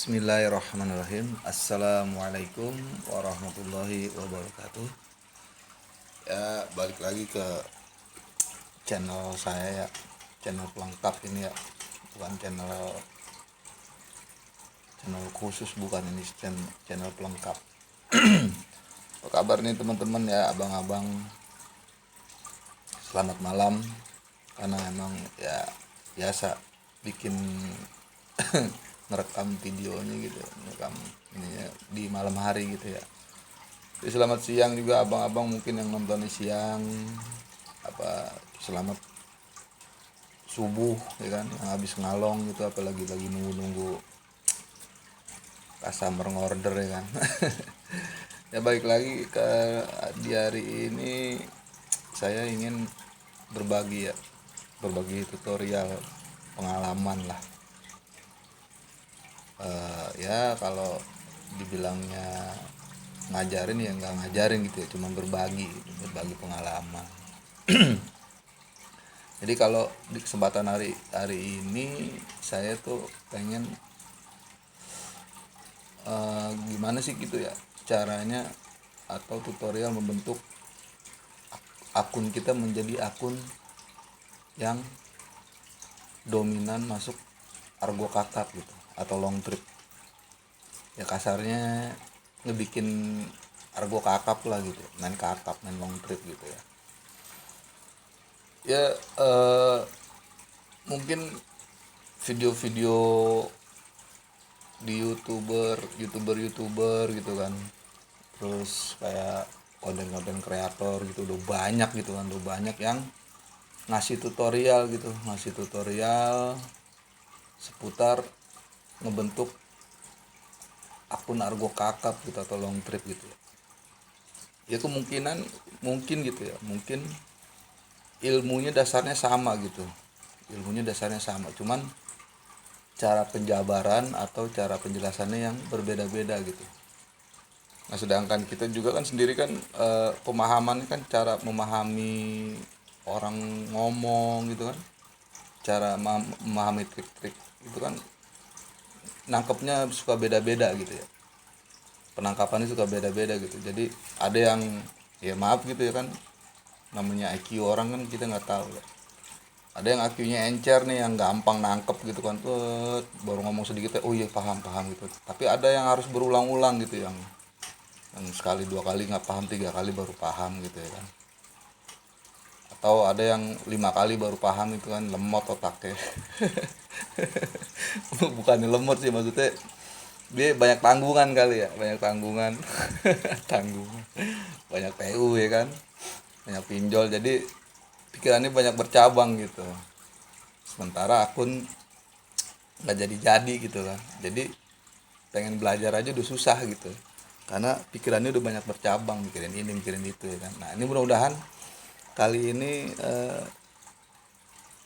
Bismillahirrahmanirrahim. Assalamualaikum warahmatullahi wabarakatuh. Ya, balik lagi ke channel saya ya. Channel pelengkap ini ya. Bukan channel khusus, bukan, ini channel pelengkap. Apa kabar nih teman-teman ya, abang-abang? Selamat malam. Karena emang ya biasa bikin ngerekam videonya gitu, ngerekam ininya di malam hari gitu ya. Jadi selamat siang juga abang-abang mungkin yang nonton di siang, apa selamat subuh ya kan, yang habis ngalong gitu, apalagi lagi nunggu customer order ya kan. Ya balik lagi ke di hari ini, saya ingin berbagi tutorial pengalaman lah. Ya kalau dibilangnya ngajarin ya nggak ngajarin gitu ya, cuma berbagi pengalaman. Jadi kalau di kesempatan hari ini saya tuh pengen gimana sih gitu ya caranya, atau tutorial membentuk akun kita menjadi akun yang dominan masuk argo kakap gitu, atau long trip ya, kasarnya ngebikin argo kakap lah gitu, main kakap, main long trip gitu ya. Ya mungkin video-video di youtuber gitu kan, terus kayak konten kreator gitu udah banyak gitu kan, udah banyak yang ngasih tutorial seputar ngebentuk akun argo kakap gitu atau long trip gitu ya. Ya kemungkinan mungkin gitu ya, mungkin ilmunya dasarnya sama, cuman cara penjabaran atau cara penjelasannya yang berbeda-beda gitu. Nah sedangkan kita juga kan sendiri kan pemahaman kan, cara memahami orang ngomong gitu kan, cara memahami trik-trik itu kan nangkepnya suka beda-beda gitu ya, penangkapannya suka beda-beda gitu. Jadi ada yang ya maaf gitu ya kan, namanya IQ orang kan kita nggak tahu ya. Ada yang IQ-nya encer nih, yang gampang nangkep gitu kan, tuh baru ngomong sedikit oh iya paham gitu. Tapi ada yang harus berulang-ulang gitu, yang sekali dua kali nggak paham, tiga kali baru paham gitu ya kan. Atau ada yang 5 kali baru paham, itu kan lemot otaknya. Bukannya lemot sih, maksudnya dia banyak tanggungan kali ya, tanggungan, banyak PU ya kan, banyak pinjol, jadi pikirannya banyak bercabang gitu. Sementara akun nggak jadi gitu kan. Jadi pengen belajar aja udah susah gitu, karena pikirannya udah banyak bercabang, mikirin ini mikirin itu ya kan. Nah ini mudah-mudahan kali ini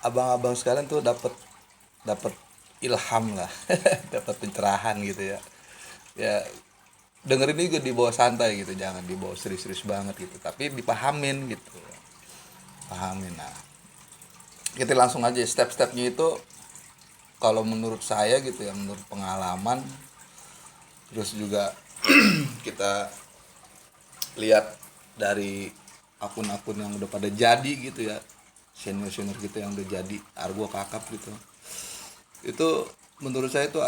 abang-abang sekalian tuh dapat ilham lah, dapat pencerahan gitu ya. Ya dengerin juga di bawah santai gitu, jangan dibawa serius-serius banget gitu, tapi dipahamin gitu, pahamin. Nah kita langsung aja step-stepnya itu. Kalau menurut saya gitu ya, menurut pengalaman, terus juga kita lihat dari akun-akun yang udah pada jadi gitu ya, senior kita yang udah jadi argo kakap gitu, itu menurut saya itu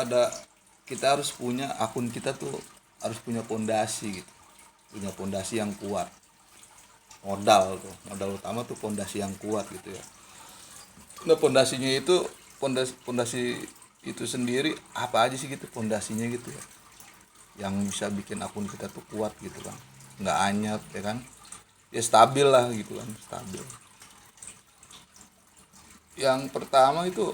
kita harus punya akun kita tuh, harus punya pondasi gitu, punya pondasi yang kuat. Modal utama tuh pondasi yang kuat gitu ya. Nah pondasinya itu, pondasi itu sendiri apa aja sih gitu pondasinya gitu ya, yang bisa bikin akun kita tuh kuat gitu kan, nggak anyap ya kan, ya stabil lah gitu kan, stabil. Yang pertama itu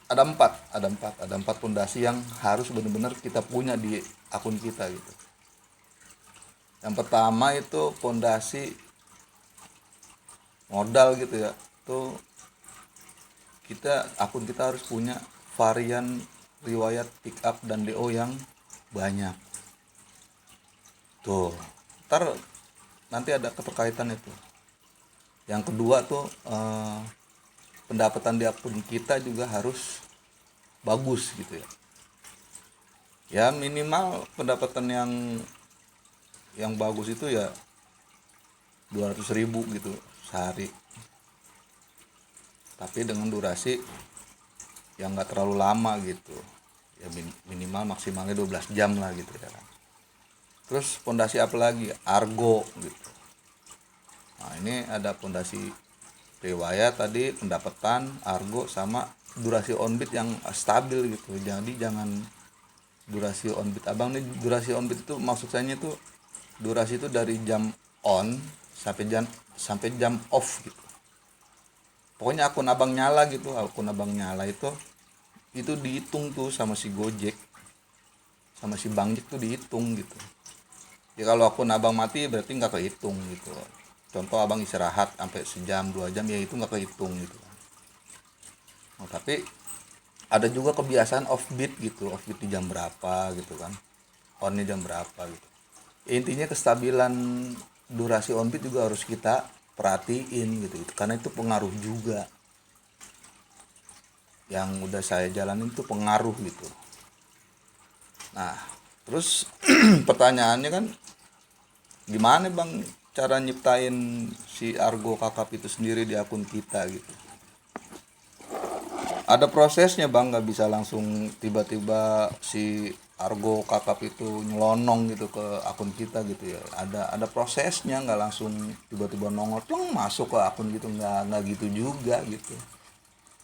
ada empat pondasi yang harus benar-benar kita punya di akun kita gitu. Yang pertama itu pondasi modal gitu ya, tuh akun kita harus punya varian riwayat pick up dan DO yang banyak. Tuh, ntar nanti ada keterkaitan itu. Yang kedua tuh pendapatan di akun kita juga harus bagus gitu ya. Ya minimal pendapatan yang bagus itu ya 200.000 gitu sehari, tapi dengan durasi yang nggak terlalu lama gitu, ya minimal maksimalnya 12 jam lah gitu ya kan. Terus pondasi apa lagi? Argo gitu. Nah ini ada pondasi riwayat tadi, pendapatan, argo, sama durasi on beat yang stabil gitu. Jadi jangan durasi on beat. Abang nih, durasi on beat itu maksud saya itu durasi itu dari jam on sampai jam off gitu. Pokoknya akun abang nyala gitu, akun abang nyala itu dihitung tuh sama si Gojek, sama si Bang Jack tuh dihitung gitu. Ya kalau akun abang mati berarti nggak kehitung gitu. Contoh abang istirahat sampai sejam 2 jam ya itu nggak kehitung gitu. Nah, tapi ada juga kebiasaan offbeat gitu, offbeat di jam berapa gitu kan, onnya jam berapa gitu. Intinya kestabilan durasi onbeat juga harus kita perhatiin gitu, karena itu pengaruh juga. Yang udah saya jalanin itu pengaruh gitu. Nah terus pertanyaannya kan, gimana bang cara nyiptain si Argo Kakap itu sendiri di akun kita gitu? Ada prosesnya bang, nggak bisa langsung tiba-tiba si Argo Kakap itu nyelonong gitu ke akun kita gitu ya. Ada prosesnya, nggak langsung tiba-tiba nongol masuk ke akun gitu, nggak gitu juga gitu.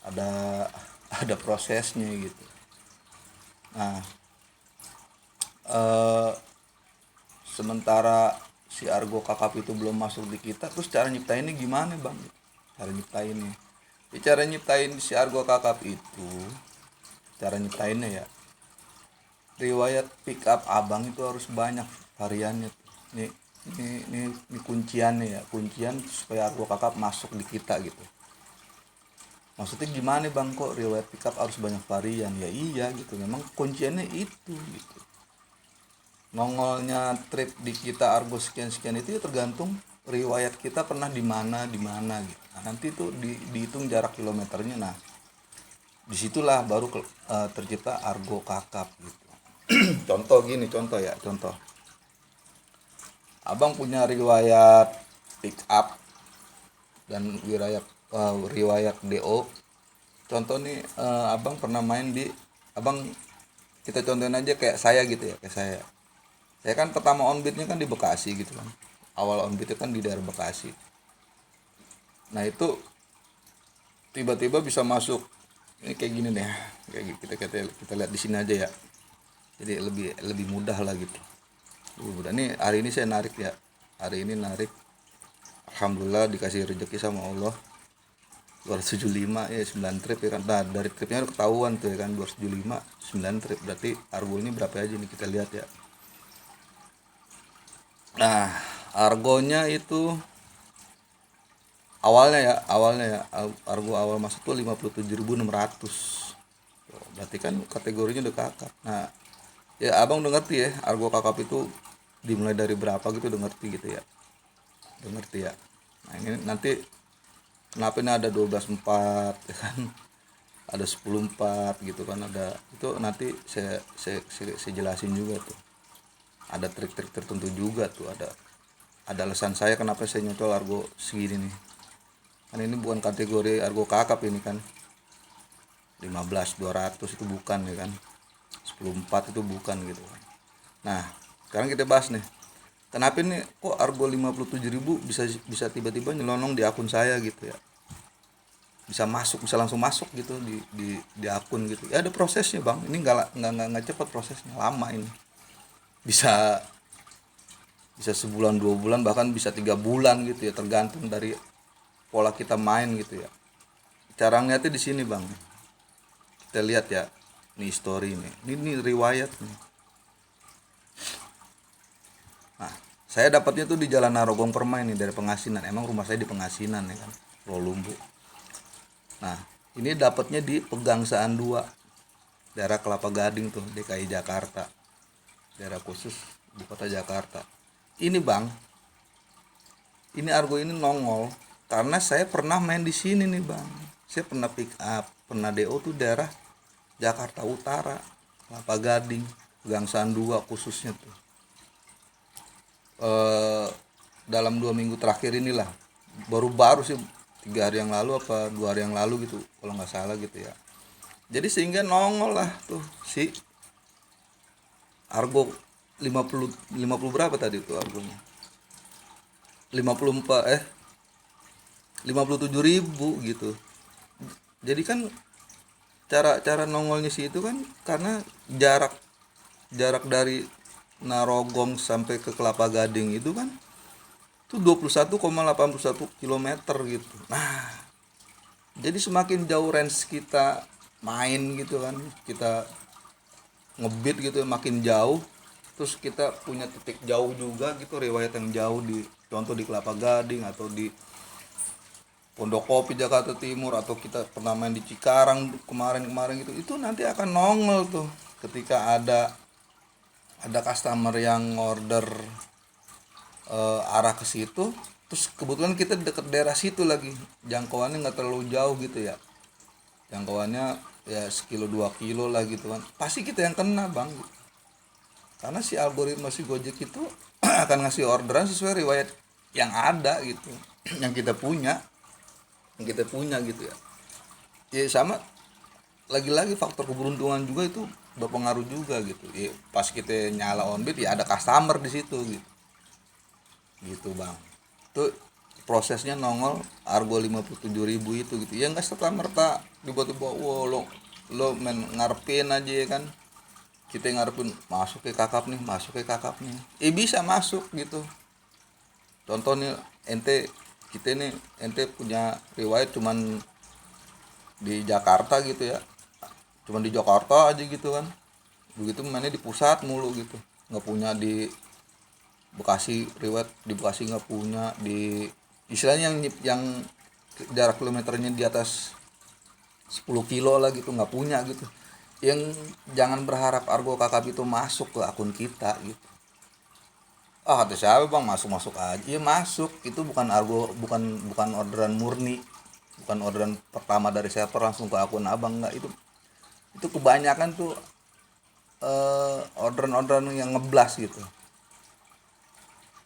Ada ada prosesnya gitu. Nah eh, sementara si Argo Kakap itu belum masuk di kita, terus cara nyiptainnya gimana bang? Cara nyiptainnya, ya, cara nyiptain si Argo Kakap itu, cara nyiptainnya ya, riwayat pick up abang itu harus banyak variannya. Ini kunciannya ya, kuncian supaya Argo Kakap masuk di kita gitu. Maksudnya gimana bang, kok riwayat pick up harus banyak varian? Ya iya gitu, memang kunciannya itu gitu. Nongolnya trip di kita Argo sekian-sekian itu ya tergantung riwayat kita pernah di mana gitu. Nah, nanti tuh dihitung jarak kilometernya. Nah disitulah baru tercipta Argo Kakap gitu. Contoh gini, contoh ya, contoh abang punya riwayat pick up dan riwayat DO. Contoh nih, abang pernah main di, abang kita contohin aja kayak saya gitu ya, kayak saya kan pertama onbeatnya kan di Bekasi gitu kan, awal onbeatnya kan di daerah Bekasi. Nah itu tiba-tiba bisa masuk, ini kayak gini deh, kayak kita lihat di sini aja ya, jadi lebih lebih mudah lah gitu, lebih mudah. Nih hari ini saya narik ya, hari ini narik, alhamdulillah dikasih rezeki sama Allah 275 ya, 9 trip ya kan. Nah dari tripnya udah ketahuan tuh ya kan, 275 9 trip, berarti argo ini berapa aja nih, kita lihat ya. Nah argonya itu awalnya ya argo awal masuk tuh 57.600. Berarti kan kategorinya udah kakap. Nah ya abang udah ngerti ya, argo kakap itu dimulai dari berapa gitu, udah ngerti gitu ya, udah ngerti ya. Nah ini nanti kenapa ini ada 12.4 ya kan, ada 10.4 gitu kan, ada itu nanti saya jelasin juga tuh. Ada trik-trik tertentu juga tuh, ada alasan saya kenapa saya nyocol argo segini nih. Kan ini bukan kategori argo kakap ini kan, 15.200 itu bukan ya kan, 10.4 itu bukan gitu kan. Nah sekarang kita bahas nih, kenapa nih kok argo 57.000 bisa bisa tiba-tiba nyelonong di akun saya gitu ya, bisa masuk, bisa langsung masuk gitu di akun gitu ya. Ada prosesnya bang, ini nggak cepat prosesnya, lama ini, bisa bisa sebulan 2 bulan bahkan bisa 3 bulan gitu ya, tergantung dari pola kita main gitu ya. Cara ngeliatnya di sini bang, kita lihat ya, nih story nih, ini riwayat nih. Nah saya dapatnya tuh di Jalan Narogong Permai nih, dari Pengasinan, emang rumah saya di Pengasinan ya kan, Pulau Lumbu. Nah ini dapatnya di Pegangsaan 2, daerah Kelapa Gading tuh, DKI Jakarta, daerah khusus di kota Jakarta. Ini bang, ini argo ini nongol karena saya pernah main di sini nih bang. Saya pernah pick up, pernah DO tuh daerah Jakarta Utara, Kelapa Gading. Gangsaan 2 khususnya tuh. eh, Dalam 2 minggu terakhir inilah, baru-baru sih 3 hari yang lalu apa 2 hari yang lalu gitu kalau nggak salah gitu ya. Jadi sehingga nongol lah tuh si Argo 50 berapa tadi tuh Argonya, 54 57.000 gitu. Jadi kan cara nongolnya sih itu kan karena jarak jarak dari Narogong sampai ke Kelapa Gading itu kan itu 21,81 kilometer gitu. Nah, jadi semakin jauh range kita main gitu kan, kita ngebit gitu makin jauh, terus kita punya titik jauh juga gitu, riwayat yang jauh di contoh di Kelapa Gading atau di Pondokopi Jakarta Timur, atau kita pernah main di Cikarang kemarin-kemarin gitu, itu nanti akan nongol tuh ketika ada customer yang order arah ke situ, terus kebetulan kita deket daerah situ lagi, jangkauannya nggak terlalu jauh gitu ya, jangkauannya ya 1 kilo 2 kilo lah gitu kan, pasti kita yang kena bang gitu. Karena si algoritma si Gojek itu akan ngasih orderan sesuai riwayat yang ada gitu, yang kita punya gitu ya. Ya sama, lagi-lagi faktor keberuntungan juga itu berpengaruh juga gitu ya, pas kita nyala on bid ya ada customer di situ gitu bang. Itu prosesnya nongol Argo 57.000 itu gitu ya, nggak serta merta tiba-tiba wow lo main ngarepin aja ya kan, kita ngarepin masuk ke kakap nih, bisa masuk gitu. Contoh nih, ente punya riwayat cuman di Jakarta gitu ya, cuman di Jakarta aja gitu kan, begitu mainnya di pusat mulu gitu, nggak punya di Bekasi, riwayat di Bekasi nggak punya, di istilahnya yang jarak kilometernya di atas 10 kilo lah gitu nggak punya gitu. Yang jangan berharap Argo kakap itu masuk ke akun kita gitu. Ah kata siapa bang, masuk aja ya, masuk itu bukan Argo, bukan orderan murni, bukan orderan pertama dari server langsung ke akun abang, nggak. Itu kebanyakan tuh orderan-orderan yang ngeblas gitu,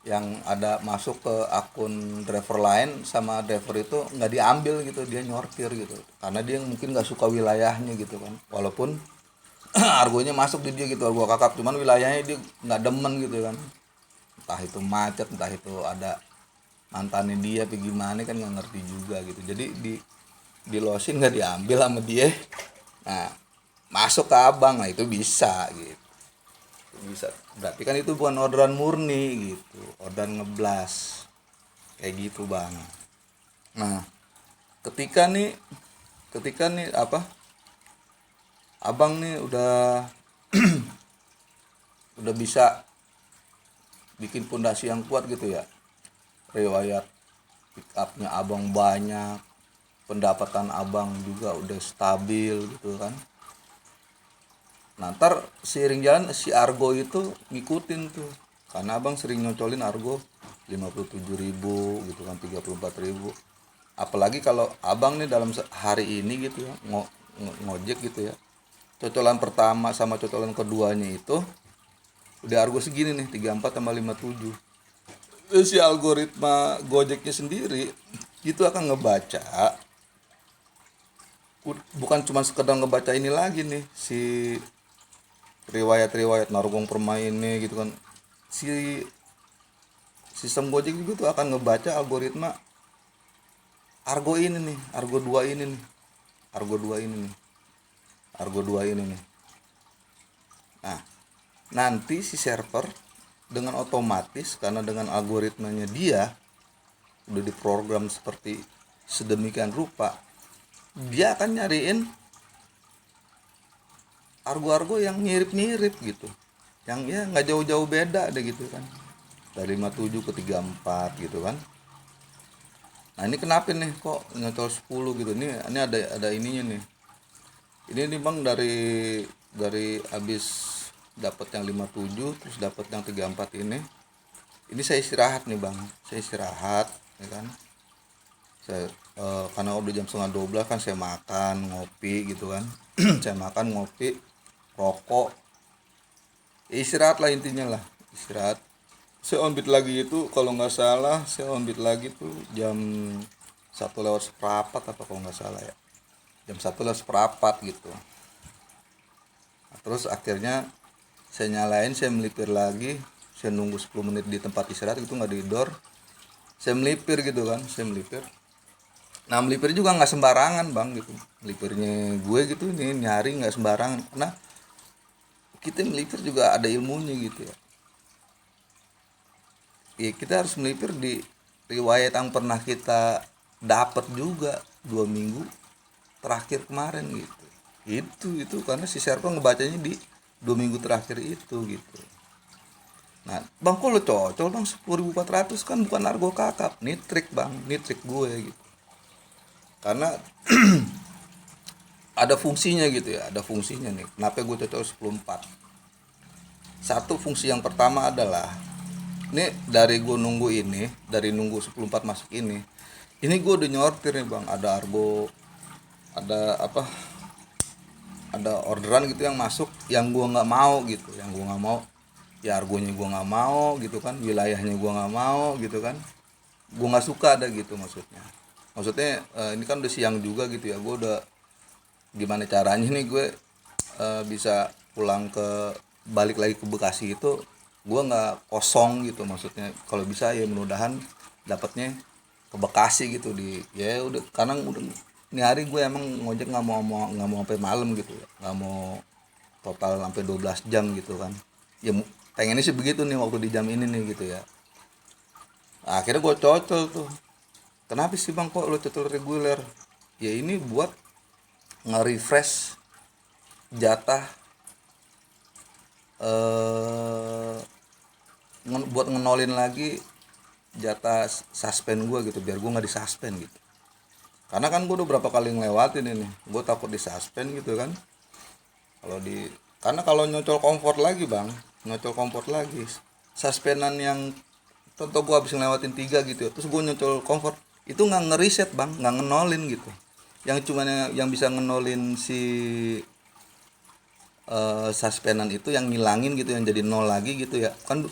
yang ada masuk ke akun driver lain, sama driver itu nggak diambil gitu, dia nyortir gitu karena dia mungkin nggak suka wilayahnya gitu kan, walaupun argonya masuk di dia gitu, argo kakap, cuman wilayahnya dia nggak demen gitu kan, entah itu macet, entah itu ada mantannya dia apa gimana kan nggak ngerti juga gitu. Jadi di losin nggak diambil sama dia, nah masuk ke abang, nah itu bisa gitu, bisa. Berarti kan itu bukan orderan murni gitu, orderan ngeblas kayak gitu bang. Nah ketika nih apa, abang nih udah bisa bikin pondasi yang kuat gitu ya, riwayat pick upnya abang banyak, pendapatan abang juga udah stabil gitu kan. Nah ntar seiring jalan si Argo itu ngikutin tuh, karena abang sering nyocolin Argo 57.000 gitu kan, 34.000. Apalagi kalau abang nih dalam hari ini gitu ya ngojek gitu ya, cocolan pertama sama cocolan keduanya itu udah Argo segini nih, 34 tambah 57. Terus si algoritma Gojeknya sendiri itu akan ngebaca, bukan cuma sekedar ngebaca ini lagi nih, si riwayat nargong permainnya gitu kan. Si sistem Gojek juga tuh akan ngebaca algoritma Argo ini nih, Argo 2 ini nih, Argo 2 ini nih, Argo 2 ini nih. Nah, nanti si server dengan otomatis, karena dengan algoritmanya dia udah diprogram seperti sedemikian rupa, dia akan nyariin argo-argo yang mirip-mirip gitu, yang ya nggak jauh-jauh beda deh gitu kan, dari 57 ke 34 gitu kan. Nah ini kenapa nih kok nyocol 10 gitu, ini ada ininya nih. Ini bang, dari habis dapat yang 57 terus dapat yang 34 ini saya istirahat nih bang, saya istirahat ya kan. Saya karena udah jam setengah 12 kan, saya makan ngopi gitu kan. Saya makan ngopi, rokok, Ya, istirahat lah intinya lah, istirahat. Saya on beat lagi itu kalau nggak salah, saya on beat lagi tuh jam 1 lewat seperempat apa kalau nggak salah ya, jam 1 lewat seperempat gitu. Nah, terus akhirnya saya nyalain, saya melipir lagi, saya nunggu 10 menit di tempat istirahat itu nggak didor, saya melipir gitu kan, saya melipir. Nah melipir juga nggak sembarangan bang gitu, melipirnya gue gitu nih nyari nggak sembarangan, karena kita melipir juga ada ilmunya gitu ya. Ya kita harus melipir di riwayat yang pernah kita dapat juga 2 minggu terakhir kemarin gitu. Itu karena si server ngebacanya di 2 minggu terakhir itu gitu. Nah bang, kok lo cocok bang 10.400 kan bukan argo kakap, nitrik bang, nitrik gue gitu. Karena ada fungsinya gitu ya, ada fungsinya nih. Kenapa gue cocok 10.4? Satu, fungsi yang pertama adalah ini dari gue nunggu ini, dari nunggu 10.4 masuk ini gue udah nyortir nih bang, ada argo, ada apa, ada orderan gitu yang masuk yang gue nggak mau gitu, yang gue nggak mau, ya argonya gue nggak mau gitu kan, wilayahnya gue nggak mau gitu kan, gue nggak suka ada gitu maksudnya ini kan udah siang juga gitu ya, gue udah gimana caranya nih gue bisa pulang balik lagi ke Bekasi itu gue nggak kosong gitu, maksudnya kalau bisa ya mudah-mudahan dapatnya ke Bekasi gitu, di ya udah karena udah ini hari gue emang ngojek nggak mau sampai malam gitu ya, nggak mau total sampai 12 jam gitu kan ya, pengennya sih begitu nih waktu di jam ini nih gitu ya. Nah, akhirnya gue cocol tuh, kenapa sih bang kok lo cocol reguler, ya ini buat nge-refresh jatah, eh buat ngenolin lagi jatah suspend gue gitu, biar gue nggak disuspend gitu. Karena kan gue udah berapa kali ngelewatin ini, gue takut disuspend gitu kan. Kalau di Karena kalau nyocol comfort lagi bang, nyocol comfort lagi, suspendan yang contoh gue habis ngelewatin 3 gitu ya, terus gue nyocol comfort itu nggak ngeriset bang, nggak ngenolin gitu. Yang cuma yang bisa ngenolin si suspendan itu yang ngilangin gitu, yang jadi nol lagi gitu ya kan,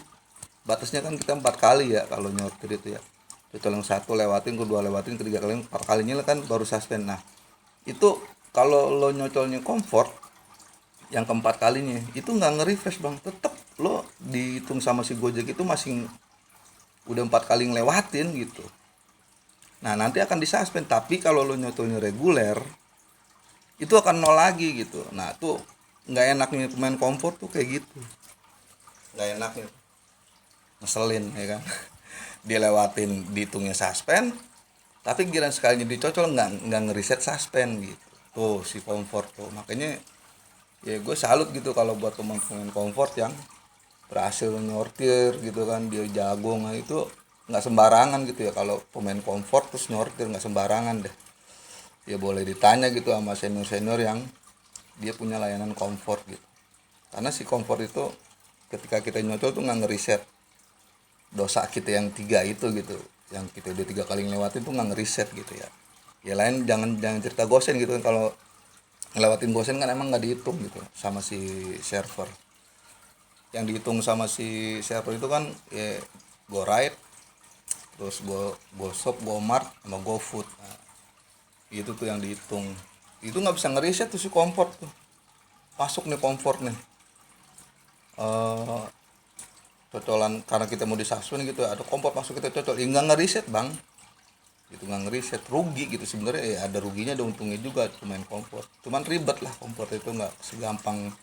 batasnya kan kita 4 kali ya kalau nyortir itu ya. Cocol yang satu lewatin, kedua lewatin, ketiga kali, 4 kalinya kan baru suspend. Nah itu kalau lo nyocolnya comfort yang keempat kalinya itu nggak nge-refresh bang, tetap lo dihitung sama si Gojek itu masih udah 4 kali ngelewatin gitu. Nah nanti akan disuspend, tapi kalau lo nyocolnya reguler itu akan nol lagi gitu. Nah tuh nggak enaknya pemain comfort tuh kayak gitu, nggak enaknya, ngeselin ya kan. Dia lewatin dihitungnya suspend, tapi giliran sekalinya dicocol nggak ngeriset suspend gitu. Tuh si comfort tuh, makanya ya gue salut gitu kalau buat pemain-pemain comfort yang berhasil nyortir gitu kan, dia jago. Nah itu nggak sembarangan gitu ya, kalau pemain comfort terus nyortir nggak sembarangan deh. Ya boleh ditanya gitu sama senior-senior yang dia punya layanan comfort gitu, karena si comfort itu ketika kita nyocol tuh nggak ngeriset dosa kita yang 3 itu gitu, yang kita udah 3 kali ngelewatin tuh nggak ngeriset gitu ya. Ya lain jangan jangan cerita gosen gitu kan, kalau ngelewatin gosen kan emang nggak dihitung gitu sama si server. Yang dihitung sama si server itu kan ya go ride, terus go shop, go mart, sama go food. Nah, itu tuh yang dihitung, itu nggak bisa ngeriset tuh si comfort tuh. Masuk nih comfort nih, eh cocolan karena kita mau disuspend gitu, ada comfort masuk kita cocol, ya nggak ngeriset bang, itu nggak ngeriset, rugi gitu sebenarnya ya, ada ruginya ada untungnya juga main comfort, cuman ribet lah comfort itu, nggak segampang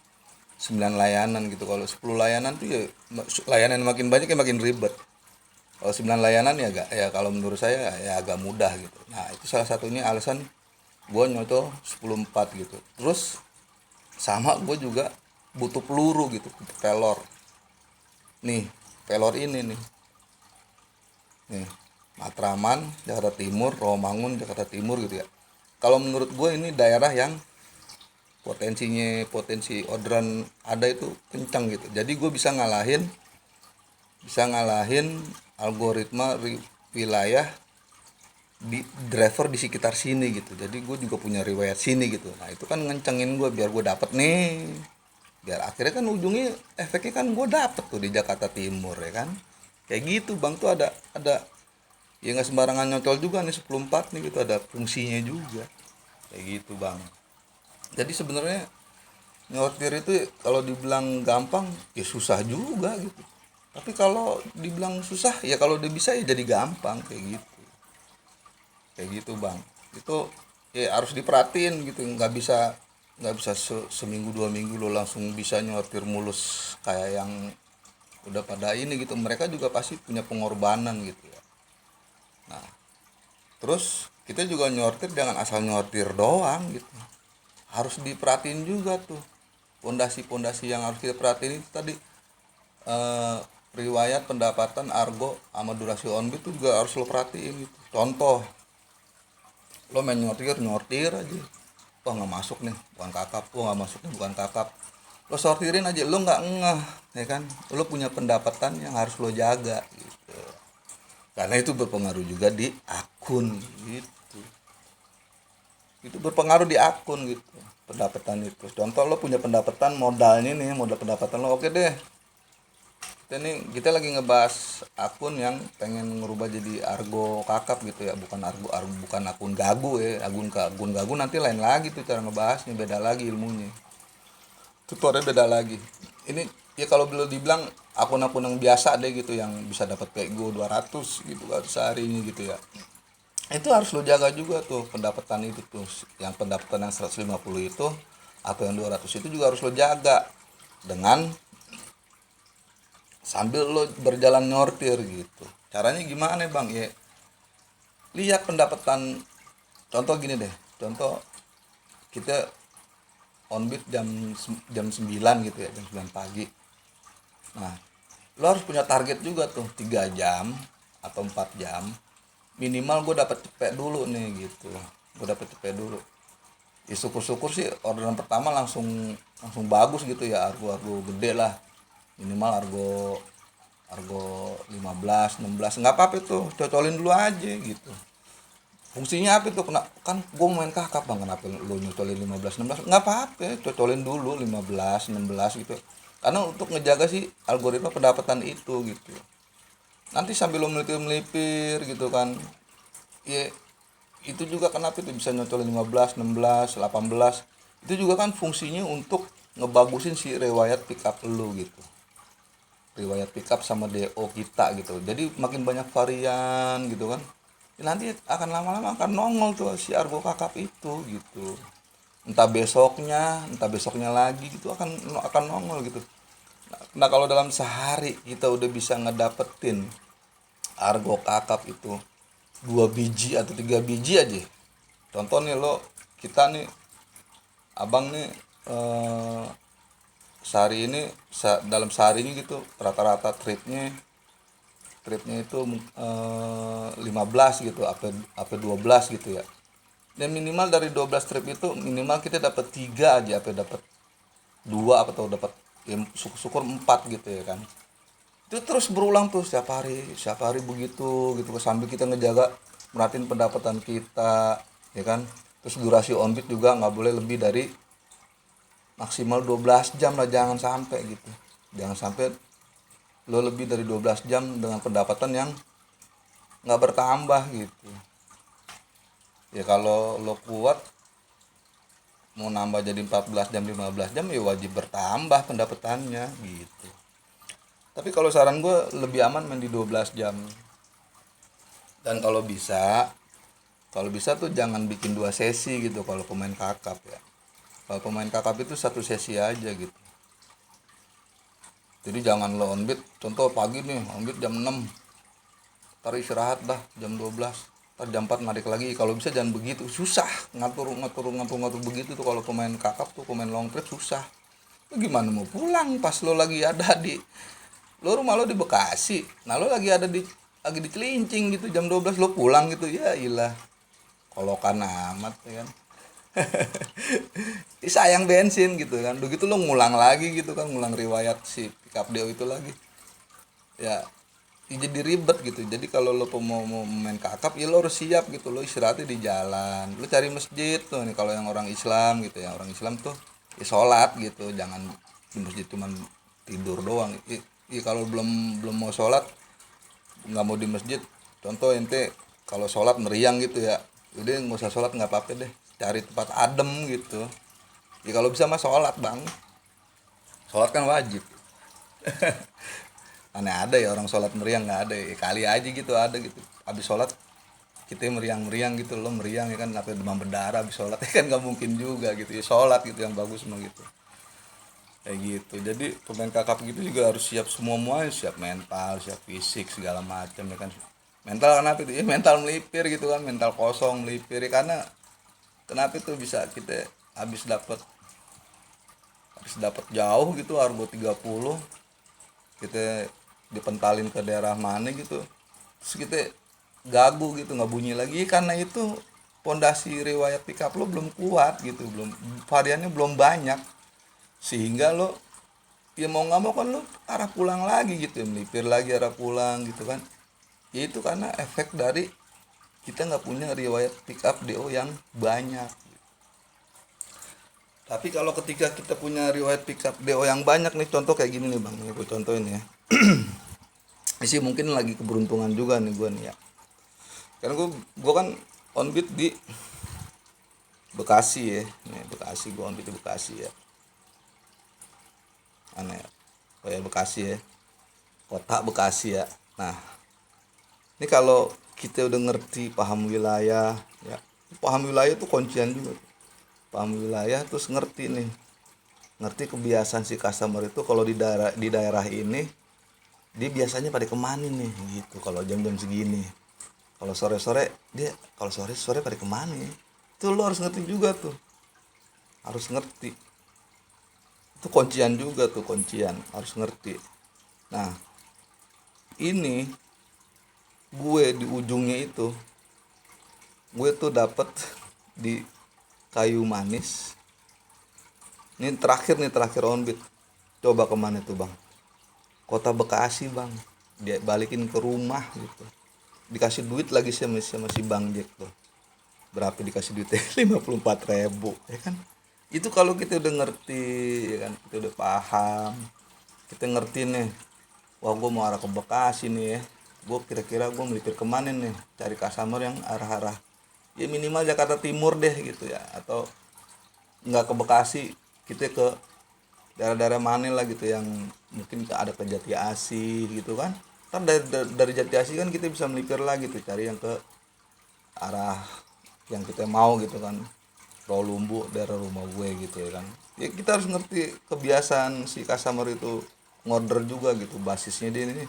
9 layanan gitu. Kalau 10 layanan tuh ya layanan makin banyak ya makin ribet. Kalau 9 layanan ya agak, ya kalau menurut saya ya agak mudah gitu. Nah itu salah satunya alasan gue nyocol 10.4 gitu. Terus sama gue juga butuh peluru gitu, pelor nih, pelor ini nih Matraman Jakarta Timur, Rawamangun Jakarta Timur gitu ya. Kalau menurut gue ini daerah yang potensi orderan ada itu kencang gitu, jadi gue bisa ngalahin algoritma wilayah di driver di sekitar sini gitu. Jadi gue juga punya riwayat sini gitu. Nah itu kan ngencengin gue biar gue dapet nih biar akhirnya kan ujungnya efeknya kan gue dapet tuh di Jakarta Timur ya kan. Kayak gitu bang, tuh ada ya nggak sembarangan nyocol juga nih 10-4 nih gitu, ada fungsinya juga kayak gitu bang. Jadi sebenarnya nyortir itu kalau dibilang gampang ya susah juga gitu, tapi kalau dibilang susah ya kalau dia bisa ya jadi gampang kayak gitu bang. Itu ya harus diperhatiin gitu, nggak bisa seminggu 2 minggu lo langsung bisa nyortir mulus kayak yang udah pada ini gitu. Mereka juga pasti punya pengorbanan gitu ya. Nah, terus kita juga nyortir jangan asal nyortir doang gitu, harus diperhatiin juga tuh pondasi-pondasi yang harus kita perhatiin itu tadi. eh, Riwayat pendapatan, argo sama durasi on beat itu juga harus lo perhatiin gitu. Contoh, lo main nyortir nyortir aja, wah nggak masuk nih bukan kakap, wah nggak masuk nih bukan kakap, lo sortirin aja, lo nggak ngeh ya kan. Lo punya pendapatan yang harus lo jaga gitu, karena itu berpengaruh juga di akun gitu. Itu berpengaruh di akun gitu, pendapatan itu. Contoh lo punya pendapatan modalnya nih, modal pendapatan lo oke deh. Kita lagi ngebahas akun yang pengen ngerubah jadi argo kakap gitu ya, bukan bukan akun gagu ya. Akun gagu nanti lain lagi tuh cara ngebahasnya, beda lagi ilmunya. Tutornya beda lagi. Ini ya kalau belum dibilang akun-akun yang biasa deh gitu, yang bisa dapat pego 200 gitu kan sehari ini gitu ya. Itu harus lo jaga juga tuh pendapatan itu tuh. Yang pendapatan yang 150 itu atau yang 200 itu juga harus lo jaga dengan sambil lo berjalan nyortir gitu. Caranya gimana bang ya, lihat pendapatan. Contoh gini deh, contoh kita on beat jam 9 gitu ya, jam 9 pagi. Nah, lo harus punya target juga tuh 3 jam atau 4 jam minimal gue dapat cepet dulu nih gitu. Gue dapat cepet dulu ya, syukur-syukur sih orderan pertama langsung langsung bagus gitu ya, argo gede lah, minimal argo argo 15 16 nggak apa-apa tuh, cocolin dulu aja gitu. Fungsinya apa tuh, kena kan gue main kakap bang, kenapa lu nyocolin 15 16, nggak apa-apa cocolin dulu 15 16 gitu, karena untuk ngejaga sih algoritma pendapatan itu gitu. Nanti sambil lo melipir gitu kan ya, itu juga kenapa itu bisa nyocolin 15 16 18, itu juga kan fungsinya untuk ngebagusin si riwayat pickup lu gitu, riwayat pickup sama DO kita gitu. Jadi makin banyak varian gitu kan ya, nanti akan lama-lama akan nongol tuh si argo kakap itu gitu. Entah besoknya lagi gitu akan nongol gitu. Nah kalau dalam sehari kita udah bisa ngedapetin argo kakap itu 2 biji atau 3 biji aja. Contoh nih lo, kita nih abang nih sehari ini dalam sehari ini gitu rata-rata tripnya itu 15 gitu, apa 12 gitu ya. Dan minimal dari 12 trip itu minimal kita dapat 3 aja, apa dapat 2 atau dapat ya, syukur 4 gitu ya kan. Itu terus berulang tuh setiap hari begitu gitu, sambil kita ngejaga merhatiin pendapatan kita ya kan. Terus durasi on beat juga nggak boleh lebih dari maksimal 12 jam lah, jangan sampai gitu. Jangan sampai lo lebih dari 12 jam dengan pendapatan yang nggak bertambah gitu. Ya kalau lo kuat mau nambah jadi 14 jam 15 jam ya wajib bertambah pendapatannya gitu. Tapi kalau saran gue lebih aman main di 12 jam. Dan kalau bisa tuh jangan bikin 2 sesi gitu kalau pemain kakap ya. Kalau pemain kakap itu 1 sesi aja gitu. Jadi jangan lo on beat, contoh pagi nih on beat jam 6, ntar istirahat dah jam 12, ntar jam 4 narik lagi. Kalau bisa jangan begitu, susah ngatur begitu tuh. Kalau pemain kakap tuh, pemain long trip susah. Lu gimana mau pulang pas lo lagi ada lo rumah lo di Bekasi, nah lo lagi di Cilincing gitu jam 12 lo pulang gitu ya, ilah kolokan amat ya kan. Sayang bensin gitu kan, begitu lo ngulang lagi gitu kan, ngulang riwayat si pickup Deo itu lagi ya, jadi ribet gitu. Jadi kalau lo mau main kakap ya lo harus siap gitu, lo istirahatnya di jalan, lo cari masjid tuh nih kalau yang orang Islam gitu ya. Orang Islam tuh ya sholat gitu, jangan di masjid cuman tidur doang. Kalau belum belum mau sholat, nggak mau di masjid, contoh ente kalau sholat meriang gitu ya, udah nggak usah sholat, nggak apa-apa deh, cari tempat adem gitu. Kalau bisa mah sholat bang, sholat kan wajib. Mana ada ya orang sholat meriang, nggak ada ya, kali aja gitu ada gitu, habis sholat kita meriang-meriang gitu, lo meriang ya kan, apa demam berdarah habis sholat ya kan, nggak mungkin juga gitu ya, sholat gitu yang bagus mah gitu, kayak gitu. Jadi pemain kakap gitu juga harus siap semuanya, siap mental, siap fisik segala macam ya kan. Mental kenapa itu ya, mental melipir gitu kan, mental kosong melipir ya, karena kenapa itu bisa kita habis dapat jauh gitu, Argo 30 kita dipentalin ke daerah mana gitu, terus kita gagu gitu, nggak bunyi lagi, karena itu pondasi riwayat pickup lo belum kuat gitu, belum, variannya belum banyak, sehingga lo ya mau nggak mau kan lo arah pulang lagi gitu, melipir lagi arah pulang gitu kan. Ya itu karena efek dari kita nggak punya riwayat pickup DO yang banyak. Tapi kalau ketika kita punya riwayat pickup DO yang banyak nih, contoh kayak gini nih bang, nih gue contohin ya. Ini sih mungkin lagi keberuntungan juga nih gue nih ya, karena gue kan on beat di Bekasi ya, nih Bekasi, gue on beat di Bekasi ya, aneh ya, oh ya Bekasi ya, kota Bekasi ya. Nah ini kalau kita udah ngerti paham wilayah ya, paham wilayah tuh kuncian juga, paham wilayah terus ngerti nih, ngerti kebiasaan si customer itu kalau di daerah ini dia biasanya pada kemana nih gitu, kalau jam-jam segini, kalau sore-sore dia, kalau sore-sore pada kemana ya? Itu lo harus ngerti juga tuh, harus ngerti, itu kuncian juga tuh, kuncian harus ngerti. Nah ini gue di ujungnya itu, gue tuh dapet di Kayu Manis, ini terakhir on beat, coba kemana tuh bang, kota Bekasi bang, dia balikin ke rumah gitu, dikasih duit lagi sama si bang Jack tuh, berapa dikasih duitnya? 54.000 ya kan. Itu kalau kita udah ngerti ya kan, kita udah paham, kita ngerti nih, wah gue mau arah ke Bekasi nih ya, gue kira-kira gue melipir kemana nih, cari customer yang arah-arah ya minimal Jakarta Timur deh gitu ya, atau nggak ke Bekasi, kita ke daerah-daerah mana lah gitu, yang mungkin ada ke Jati Asih gitu kan. Kan dari Jati Asih kan kita bisa melipir lagi tuh, cari yang ke arah yang kita mau gitu kan, Rawalumbu daerah rumah gue gitu ya kan. Ya kita harus ngerti kebiasaan si customer itu ngorder juga gitu, basisnya dia ini,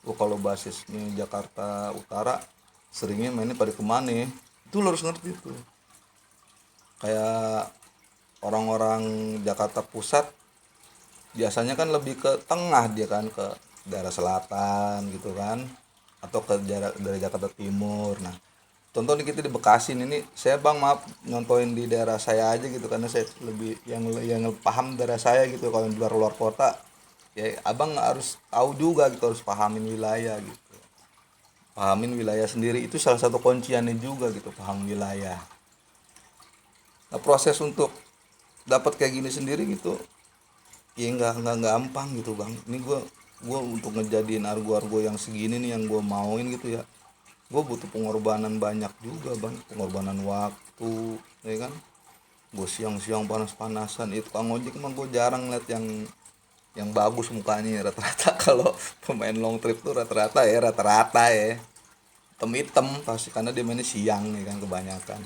oh kalau basisnya Jakarta Utara seringnya mainnya pada kemana ya, itu lo harus ngerti tuh. Kayak orang-orang Jakarta Pusat biasanya kan lebih ke tengah, dia kan ke daerah selatan gitu kan, atau ke daerah dari Jakarta Timur. Nah contoh nih kita di Bekasi ini, saya bang maaf nyontoin di daerah saya aja gitu, karena saya lebih yang paham daerah saya gitu. Kalau di luar luar kota ya abang harus tahu juga gitu, harus pahamin wilayah gitu, pahamin wilayah sendiri itu salah satu kunciannya juga gitu, paham wilayah. Nah proses untuk dapat kayak gini sendiri gitu ya nggak gampang gitu bang. Ini gue untuk ngejadiin argo-argo yang segini nih yang gue mauin gitu ya, gue butuh pengorbanan banyak juga bang, pengorbanan waktu ya kan. Gue siang-siang panas-panasan, itu kang ojek emang gue jarang liat yang bagus mukanya, rata-rata kalau pemain long trip tuh rata-rata ya hitam-hitam pasti, karena dia mainnya siang nih kan, kebanyakan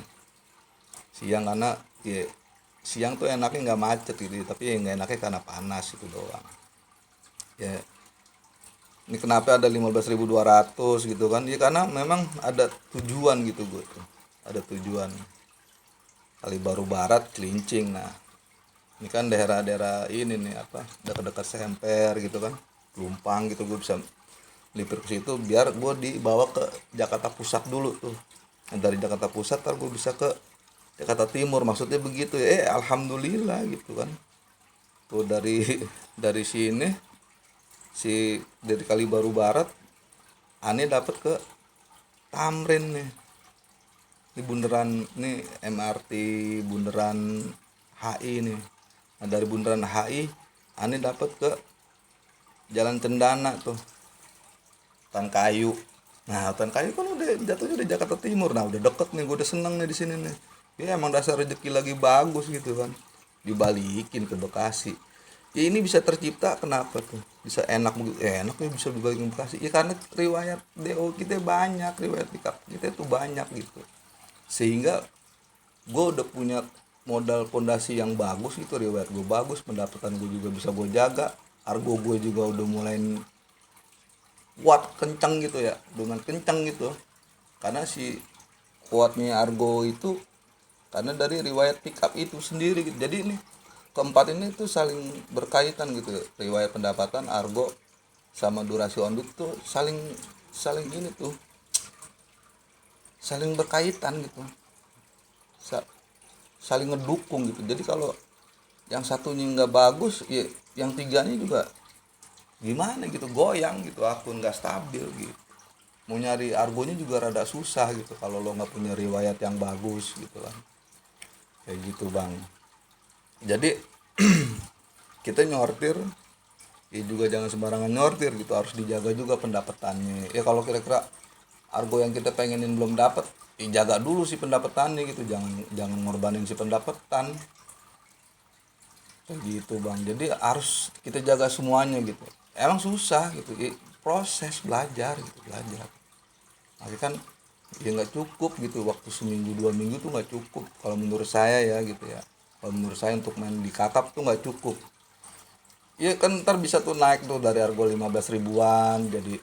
siang, karena ya siang tuh enaknya nggak macet gitu, tapi ya nggak enaknya karena panas itu doang ya. Ini kenapa ada 15.200 gitu kan ya, karena memang ada tujuan gitu, gue tuh ada tujuan Kali Baru Barat Cilincing. Nah ini kan daerah-daerah ini nih apa, dekat-dekat Semper gitu kan, Pelumpang gitu, gue bisa lipir ke situ biar gue dibawa ke Jakarta Pusat dulu tuh. Nah, dari Jakarta Pusat ntar gue bisa ke Jakarta Timur, maksudnya begitu ya. Alhamdulillah gitu kan, tuh dari sini, dari Kali Baru Barat aneh dapat ke Tamrin nih, di bundaran nih MRT bundaran HI nih. Nah dari bundaran HI Ani dapat ke Jalan Cendana tuh, Hutan Kayu. Nah, Hutan Kayu kan udah jatuhnya udah Jakarta Timur. Nah, udah deket nih, gue udah seneng nih di sini nih. Ya emang dasar rezeki lagi bagus gitu kan. Dibalikin ke Bekasi. Ya ini bisa tercipta kenapa tuh? Bisa enak begitu. Enak ya bisa dibalikin ke Bekasi. Ya karena riwayat DO kita banyak, riwayat pickup kita itu banyak gitu. Sehingga gue udah punya modal pondasi yang bagus gitu, riwayat gue bagus, pendapatan gue juga bisa gue jaga, argo gue juga udah mulai kuat kencang gitu ya, dengan kencang gitu, karena si kuatnya argo itu karena dari riwayat pickup itu sendiri gitu. Jadi ini keempat ini tuh saling berkaitan gitu, riwayat pendapatan, argo, sama durasi on road tuh saling saling ini tuh saling berkaitan gitu, saling ngedukung gitu. Jadi kalau yang satunya nggak bagus ya yang tiganya juga gimana gitu, goyang gitu, akun nggak stabil gitu. Mau nyari argonya juga rada susah gitu kalau lo nggak punya riwayat yang bagus gitu kan, kayak gitu bang. Jadi kita nyortir ya juga jangan sembarangan nyortir gitu, harus dijaga juga pendapatannya ya. Kalau kira-kira argo yang kita pengenin belum dapat, ya jaga dulu sih pendapatannya gitu, jangan jangan ngorbanin si pendapatan, kayak gitu bang. Jadi harus kita jaga semuanya gitu, emang susah gitu ya, proses belajar gitu, belajar. Tapi kan ya nggak cukup gitu, waktu seminggu 2 minggu tuh nggak cukup kalau menurut saya ya gitu ya. Kalau menurut saya untuk main di kakap tuh nggak cukup. Ya kan ntar bisa tuh naik tuh dari argo 15 ribuan jadi,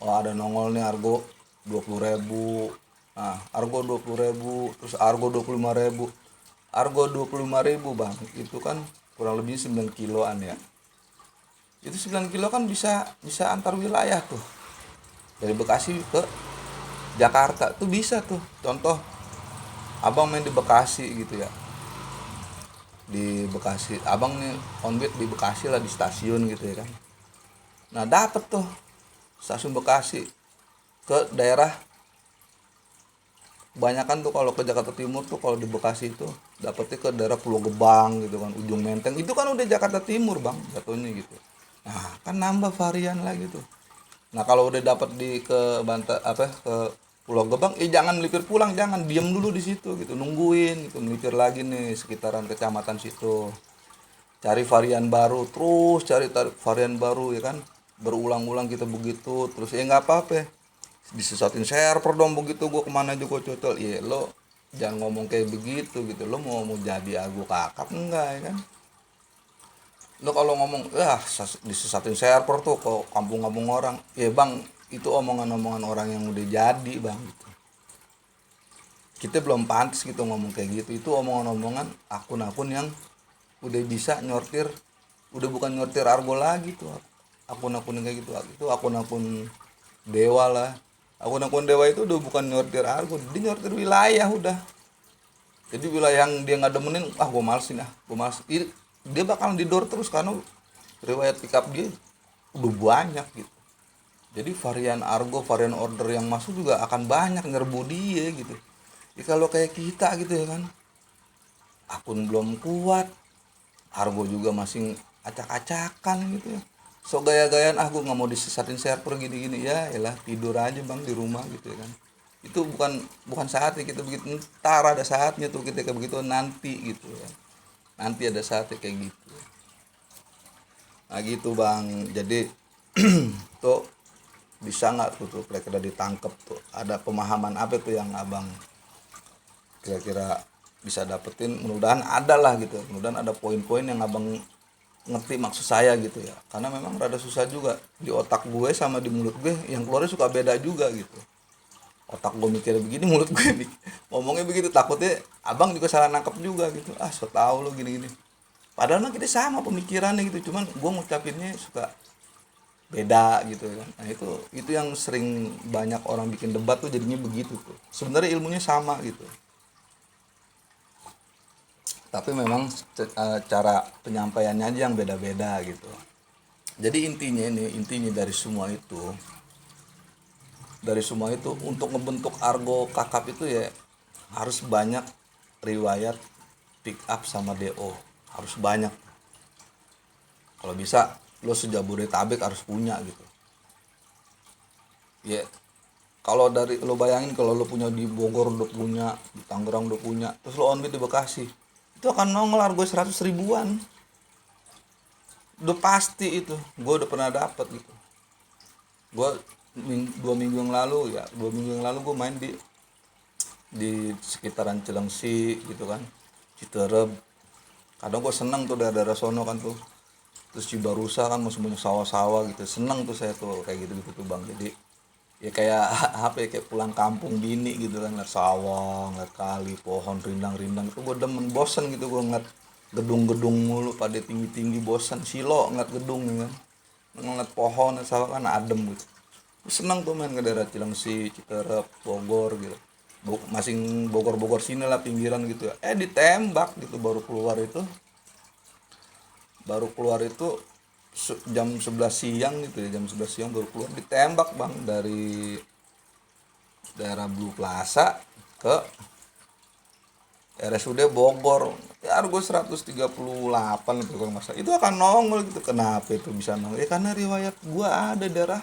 oh ada nongol nih argo 20 ribu. Nah argo 20 ribu, terus argo 25 ribu. Argo 25 ribu bang, itu kan kurang lebih 9 kiloan ya. Itu 9 kilo kan bisa bisa antar wilayah tuh, dari Bekasi ke Jakarta tuh bisa tuh. Contoh abang main di Bekasi gitu ya, di Bekasi abang nih on beat di Bekasi lah, di stasiun gitu ya kan. Nah dapet tuh stasiun Bekasi ke daerah, kebanyakan tuh kalau ke Jakarta Timur tuh, kalau di Bekasi itu dapetnya ke daerah Pulau Gebang gitu kan, Ujung Menteng itu kan udah Jakarta Timur bang jatuhnya gitu. Nah kan nambah varian lagi tuh. Nah kalau udah dapat di ke Banten apa ke Pulau Gebang, jangan melipir pulang, jangan diem dulu di situ gitu, nungguin gitu, melipir lagi nih sekitaran kecamatan situ, cari varian baru, terus cari varian baru ya kan, berulang-ulang kita begitu terus ya nggak apa-apa, disesatin server dong begitu, gua kemana aja gua cocol ya. Lo jangan ngomong kayak begitu gitu, lo mau jadi agu kakap enggak ya kan. Lo kalau ngomong disesatin server tuh ke kampung-kampung orang, ya bang itu omongan-omongan orang yang udah jadi bang gitu. Kita belum pantas gitu ngomong kayak gitu, itu omongan-omongan akun-akun yang udah bisa nyortir, udah bukan nyortir argo lagi tuh akun-akun yang kayak gitu. Itu akun-akun dewa lah, akun-akun dewa itu udah bukan nyortir argo, dia nyortir wilayah udah. Jadi wilayah yang dia nggak demenin, gue malesin, gue males, dia bakal didor terus karena riwayat pickup dia udah banyak gitu. Jadi varian argo, varian order yang masuk juga akan banyak nyerbu dia gitu. Ya kalau kayak kita gitu ya kan, akun belum kuat, argo juga masih acak-acakan gitu ya. So gaya-gayaan, gue nggak mau disesatin server gini-gini, ya elah tidur aja bang di rumah gitu ya kan. Itu bukan bukan saatnya kita begitu, ntar ada saatnya tuh kita kayak begitu nanti gitu ya. Nanti ada saatnya kayak gitu. Nah gitu bang, jadi tuh bisa nggak tuh kira-kira ditangkep tuh, ada pemahaman apa tuh yang abang kira-kira bisa dapetin. Mudah-mudahan ada lah gitu, mudah-mudahan ada poin-poin yang abang ngerti maksud saya gitu ya, karena memang rada susah juga di otak gue sama di mulut gue, yang keluarnya suka beda juga gitu. Otak gue mikir begini, mulut gue ngomongnya begitu, takutnya abang juga salah nangkep juga gitu, so tau lo gini-gini, padahal mah kita sama pemikirannya gitu, cuman gue ngucapinnya suka beda gitu kan. Nah itu yang sering banyak orang bikin debat tuh jadinya begitu tuh, sebenarnya ilmunya sama gitu, tapi memang cara penyampaiannya aja yang beda-beda gitu. Jadi intinya dari semua itu untuk ngebentuk argo kakap itu ya harus banyak riwayat pick up sama DO, harus banyak. Kalau bisa lo sejabodetabek harus punya gitu ya. Kalau dari lo bayangin kalau lo punya di Bogor udah punya, di Tangerang udah punya, terus lo on bid di Bekasi, itu akan nongol harga 100 ribuan. Udah pasti itu, gue udah pernah dapet gitu. Gue 2 minggu yang lalu ya, 2 minggu yang lalu gue main di sekitaran Cilengsi gitu kan, Citerep. Kadang gue seneng tuh daerah-daerah sono kan tuh. Terus Cibarusa kan masih banyak sawah-sawah gitu, seneng tuh saya tuh kayak gitu-gitu tuh bang. Jadi ya kayak apa ya, kayak pulang kampung gini gitu kan, ngeliat sawah, ngeliat kali, pohon rindang-rindang itu gue demen. Bosen gitu gue ngeliat gedung-gedung mulu pada tinggi-tinggi, bosan silo ngeliat gedung ya kan, ngeliat pohon sawah kan adem gitu. Seneng tuh main ke daerah Cilengsi, Citerep, Bogor gitu. Masing Bogor-Bogor sini lah pinggiran gitu ya. Ditembak gitu baru keluar itu jam 11 siang gitu ya, jam 11 siang baru keluar, ditembak bang dari daerah Blue Plaza ke RSUD Bogor. Ya harga 138 gitu kalau nggak salah. Itu akan nongol gitu. Kenapa itu bisa nongol? Ya karena riwayat gua ada daerah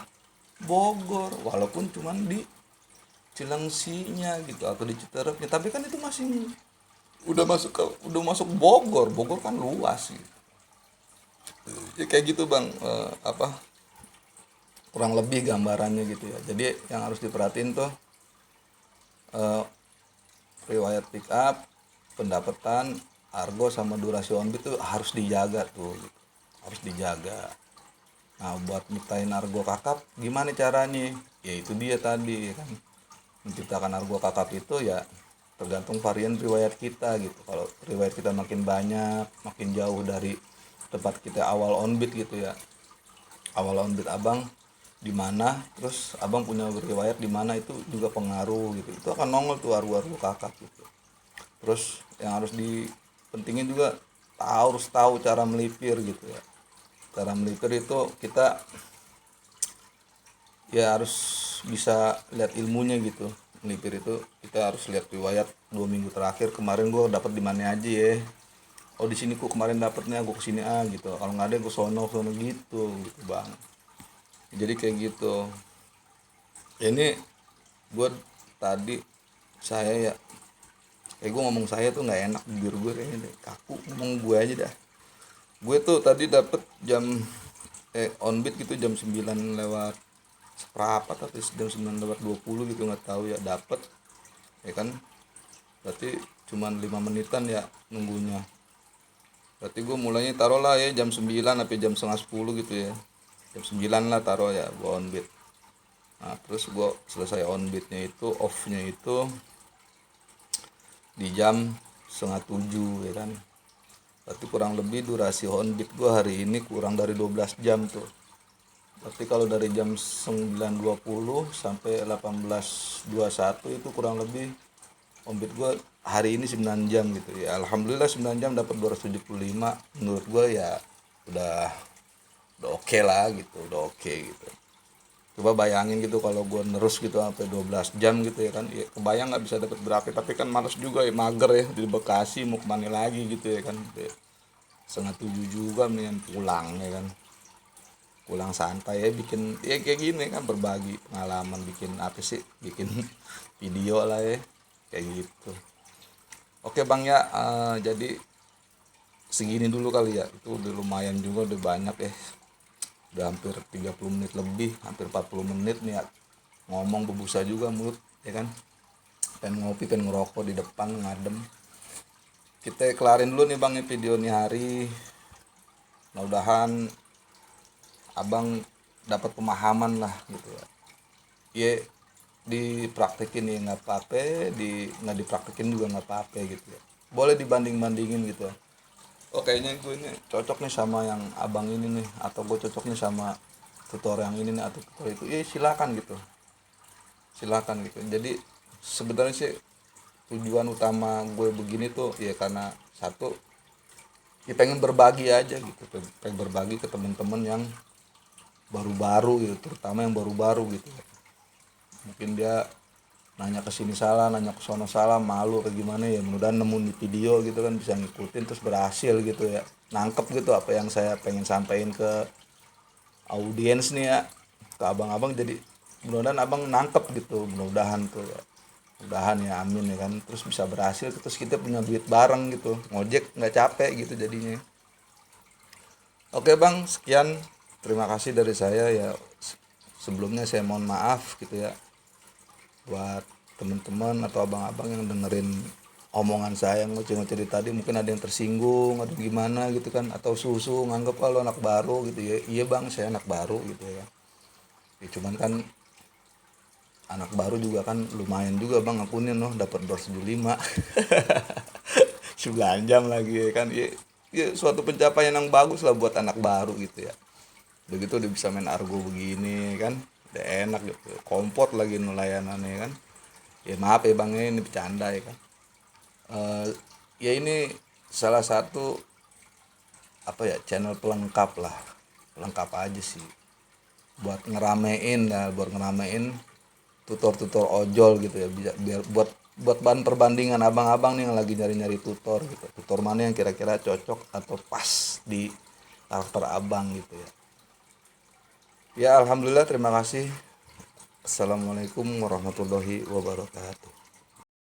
Bogor, walaupun cuman di Cilengsinya gitu atau di Citerepnya, tapi kan itu masih udah masuk Bogor. Bogor kan luas gitu. Ya kayak gitu bang. Apa kurang lebih gambarannya gitu ya. Jadi yang harus diperhatiin tuh eh, riwayat pick up, pendapatan, argo sama durasi on bid tuh harus dijaga tuh gitu. Harus dijaga. Nah buat nyiptain argo kakap gimana caranya? Ya itu dia tadi ya kan, menciptakan argo kakap itu ya tergantung varian riwayat kita gitu. Kalau riwayat kita makin banyak, makin jauh dari tempat kita awal on bid gitu ya, awal on bid abang di mana, terus abang punya riwayat di mana, itu juga pengaruh gitu. Itu akan nongol tuh argo-argo kakap gitu. Terus yang harus dipentingin juga harus tahu cara melipir gitu ya. Cara melipir itu kita ya harus bisa lihat ilmunya gitu. Melipir itu kita harus lihat riwayat 2 minggu terakhir, kemarin gue dapat di mana aja ya. Oh di sini gue kemarin dapatnya, gue kesini gitu. Kalau nggak ada gue sono sono gitu bang. Jadi kayak gitu. Ini gue tadi saya ya, gue ngomong saya tuh nggak enak, bibir gue kayaknya deh kaku, ngomong gue aja dah. Gue tuh tadi dapet jam on beat gitu jam 9 lewat seperempat atau jam 9 lewat 20 gitu, nggak tahu ya, dapet ya kan. Berarti cuman 5 menitan ya nunggunya. Berarti gue mulainya taruh lah ya jam 9 sampai jam setengah 10 gitu ya. Jam 9 lah taruh ya gue on beat. Nah terus gue selesai on beatnya itu, off nya itu di jam setengah 7 ya kan. Berarti kurang lebih durasi on beat gue hari ini kurang dari 12 jam tuh. Berarti kalau dari jam 9.20 sampai 18.21 itu kurang lebih on beat gue hari ini 9 jam gitu ya. Alhamdulillah 9 jam dapat 275. Menurut gue ya udah oke lah gitu, udah oke gitu. Coba bayangin gitu kalau gue nerus gitu sampai 12 jam gitu ya kan, ya kebayang nggak bisa dapat berapa. Tapi kan males juga ya, mager ya di Bekasi, mau kemana lagi gitu ya kan. Setengah 7 juga mendingan pulang ya kan, pulang santai ya, bikin ya kayak gini kan, berbagi pengalaman, bikin apa sih, bikin video lah ya kayak gitu. Oke bang ya, jadi segini dulu kali ya, itu udah lumayan juga, udah banyak ya, udah hampir 30 menit lebih, hampir 40 menit nih ya, ngomong berbusa juga mulut ya kan, pengen ngopi, pengen ngerokok di depan ngadem. Kita kelarin dulu nih bang ya video nih hari, mudah-mudahan abang dapat pemahaman lah gitu ya. Ya dipraktekin ya nggak apa-apa, nggak dipraktekin juga nggak apa-apa gitu ya. Boleh dibanding-bandingin gitu. Oh kayaknya gue ini cocok nih sama yang abang ini nih, atau gue cocok nih sama tutor yang ini nih atau tutor itu. Ya silakan gitu, silakan gitu. Jadi sebenarnya sih tujuan utama gue begini tuh ya karena satu, ya pengen berbagi aja gitu, pengen berbagi ke teman-teman yang baru-baru gitu, terutama yang baru-baru gitu. Mungkin dia nanya ke sini salah, nanya ke sono salah, malu kayak gimana ya, mudah-mudahan nemu di video gitu kan, bisa ngikutin terus berhasil gitu ya, nangkep gitu apa yang saya pengen sampaikan ke audiens nih ya, ke abang-abang. Jadi mudah-mudahan abang nangkep gitu, mudah-mudahan tuh ya, mudahan ya, amin ya kan, terus bisa berhasil, terus kita punya duit bareng gitu, ngojek nggak capek gitu jadinya. Oke bang, sekian, terima kasih dari saya ya. Sebelumnya saya mohon maaf gitu ya buat teman-teman atau abang-abang yang dengerin omongan saya yang ngoceh-ngoceh dari tadi, mungkin ada yang tersinggung atau gimana gitu kan, atau susu nganggep kalau anak baru gitu ya. Iya bang, saya anak baru gitu ya. Ya cuman kan anak baru juga kan lumayan juga bang akunnya noh, dapat 275 9 jam lagi ya kan ya, ya suatu pencapaian yang bagus lah buat anak baru gitu ya. Begitu udah bisa main argo begini kan, udah enak gitu, komport lagi nelayanannya kan. Ya maaf ya bang, ini bercanda ya kan. Eh, ya ini salah satu apa ya, channel pelengkap lah, pelengkap aja sih, buat ngeramein ya, buat ngeramein tutor-tutor ojol gitu ya, bisa biar buat buat bahan perbandingan abang-abang nih yang lagi nyari-nyari tutor gitu, tutor mana yang kira-kira cocok atau pas di karakter abang gitu ya. Ya alhamdulillah, terima kasih. Assalamualaikum warahmatullahi wabarakatuh.